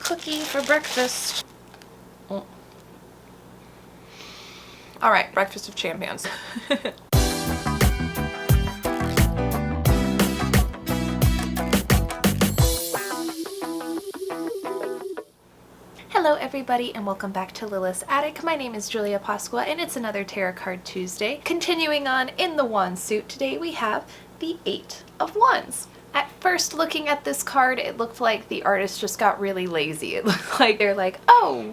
cookie for breakfast. Oh. All right, breakfast of champions. Hello everybody and welcome back to Lilith's Attic. My name is Julia Pasqua and it's another Tarot Card Tuesday. Continuing on in the wand suit, today we have the Eight of Wands. At first looking at this card, it looked like the artist just got really lazy. It looked like they're like, oh,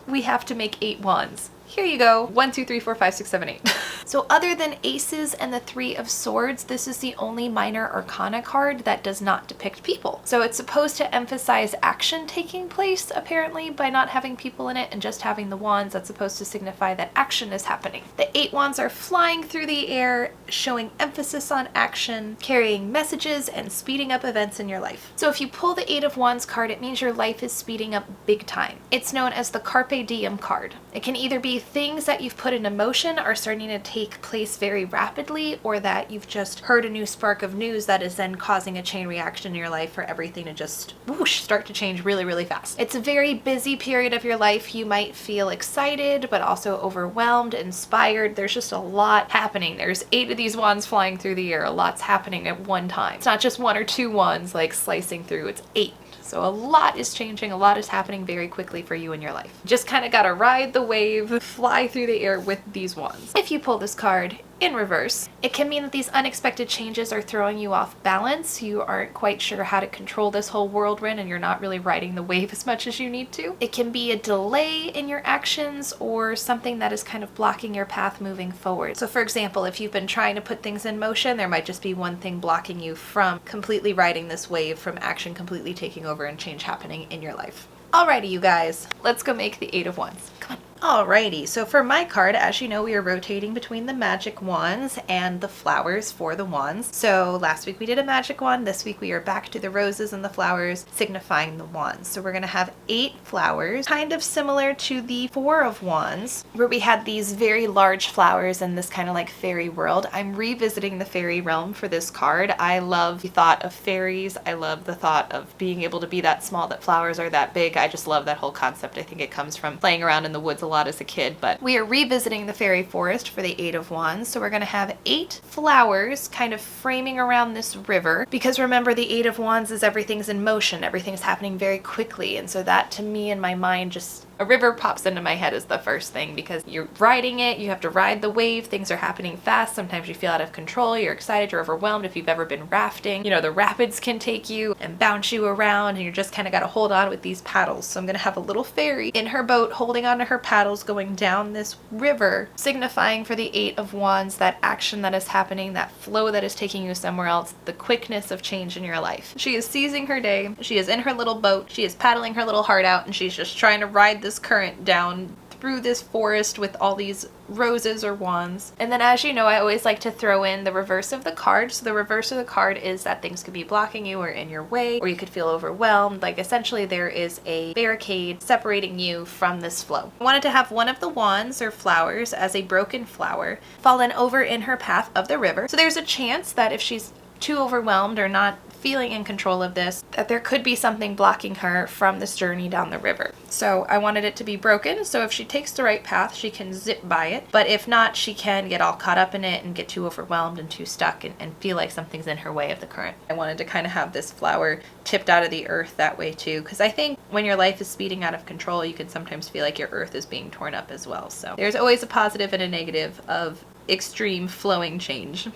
we have to make 8 wands. Here you go. 1, 2, 3, 4, 5, 6, 7, 8. So other than aces and the 3 of swords, this is the only minor arcana card that does not depict people. So it's supposed to emphasize action taking place, apparently, by not having people in it and just having the wands. That's supposed to signify that action is happening. The 8 wands are flying through the air, showing emphasis on action, carrying messages, and speeding up events in your life. So if you pull the 8 of Wands card, it means your life is speeding up big time. It's known as the Carpe Diem card. It can either be things that you've put into motion are starting to take place very rapidly, or that you've just heard a new spark of news that is then causing a chain reaction in your life for everything to just whoosh, start to change really, really fast. It's a very busy period of your life. You might feel excited, but also overwhelmed, inspired. There's just a lot happening. There's 8 of these wands flying through the air. A lot's happening at one time. It's not just 1 or 2 wands like slicing through, it's 8. So a lot is changing, a lot is happening very quickly for you in your life. Just kind of gotta ride the wave, fly through the air with these wands. If you pull this card in reverse, it can mean that these unexpected changes are throwing you off balance. You aren't quite sure how to control this whole whirlwind and you're not really riding the wave as much as you need to. It can be a delay in your actions or something that is kind of blocking your path moving forward. So for example, if you've been trying to put things in motion, there might just be one thing blocking you from completely riding this wave, from action completely taking over and change happening in your life. Alrighty, you guys, let's go make the 8 of Wands. Come on. Alrighty, so for my card, as you know, we are rotating between the magic wands and the flowers for the wands. So last week we did a magic wand. This week we are back to the roses and the flowers signifying the wands. So we're going to have 8 flowers, kind of similar to the 4 of Wands, where we had these very large flowers in this kind of like fairy world. I'm revisiting the fairy realm for this card. I love the thought of fairies. I love the thought of being able to be that small, that flowers are that big. I just love that whole concept. I think it comes from playing around in the woods a lot as a kid, but we are revisiting the fairy forest for the 8 of Wands. So we're going to have 8 flowers kind of framing around this river, because remember, the 8 of Wands is everything's in motion, everything's happening very quickly. And so that, to me, in my mind, just a river pops into my head as the first thing, because you're riding it, you have to ride the wave, things are happening fast, sometimes you feel out of control, you're excited, you're overwhelmed. If you've ever been rafting, you know, the rapids can take you and bounce you around, and you're just kind of got to hold on with these paddles. So I'm going to have a little fairy in her boat holding onto her paddles going down this river, signifying for the 8 of Wands that action that is happening, that flow that is taking you somewhere else, the quickness of change in your life. She is seizing her day, she is in her little boat, she is paddling her little heart out, and she's just trying to ride this current down through this forest with all these roses or wands. And then, as you know, I always like to throw in the reverse of the card. So the reverse of the card is that things could be blocking you or in your way, or you could feel overwhelmed. Like, essentially there is a barricade separating you from this flow. I wanted to have one of the wands or flowers as a broken flower fallen over in her path of the river. So there's a chance that if she's too overwhelmed or not feeling in control of this, that there could be something blocking her from this journey down the river. So I wanted it to be broken, so if she takes the right path, she can zip by it. But if not, she can get all caught up in it and get too overwhelmed and too stuck and feel like something's in her way of the current. I wanted to kind of have this flower tipped out of the earth that way too, because I think when your life is speeding out of control, you can sometimes feel like your earth is being torn up as well. So there's always a positive and a negative of extreme flowing change.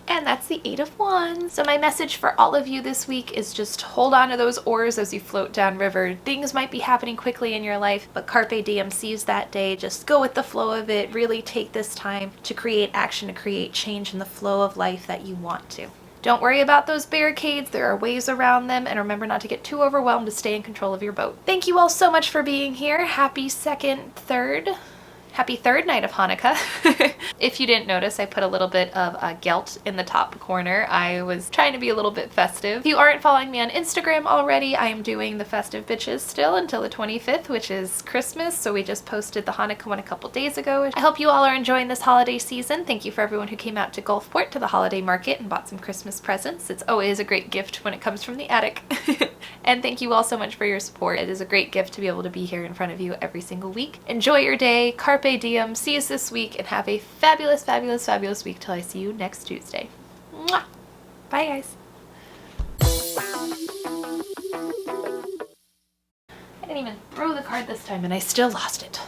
And that's the 8 of Wands. So my message for all of you this week is just hold on to those oars as you float down river. Things might be happening quickly in your life, but Carpe Diem, seize that day. Just go with the flow of it. Really take this time to create action, to create change in the flow of life that you want to. Don't worry about those barricades. There are ways around them, and remember not to get too overwhelmed, to stay in control of your boat. Thank you all so much for being here. Happy 2nd, 3rd Happy third night of Hanukkah. If you didn't notice, I put a little bit of gelt in the top corner. I was trying to be a little bit festive. If you aren't following me on Instagram already, I am doing the Festive Bitches still until the 25th, which is Christmas. So we just posted the Hanukkah one a couple days ago. I hope you all are enjoying this holiday season. Thank you for everyone who came out to Gulfport to the holiday market and bought some Christmas presents. It's always a great gift when it comes from the attic. And thank you all so much for your support. It is a great gift to be able to be here in front of you every single week. Enjoy your day, carpe diem, see us this week, and have a fabulous, fabulous, fabulous week till I see you next Tuesday. Mwah! Bye, guys. I didn't even throw the card this time and I still lost it.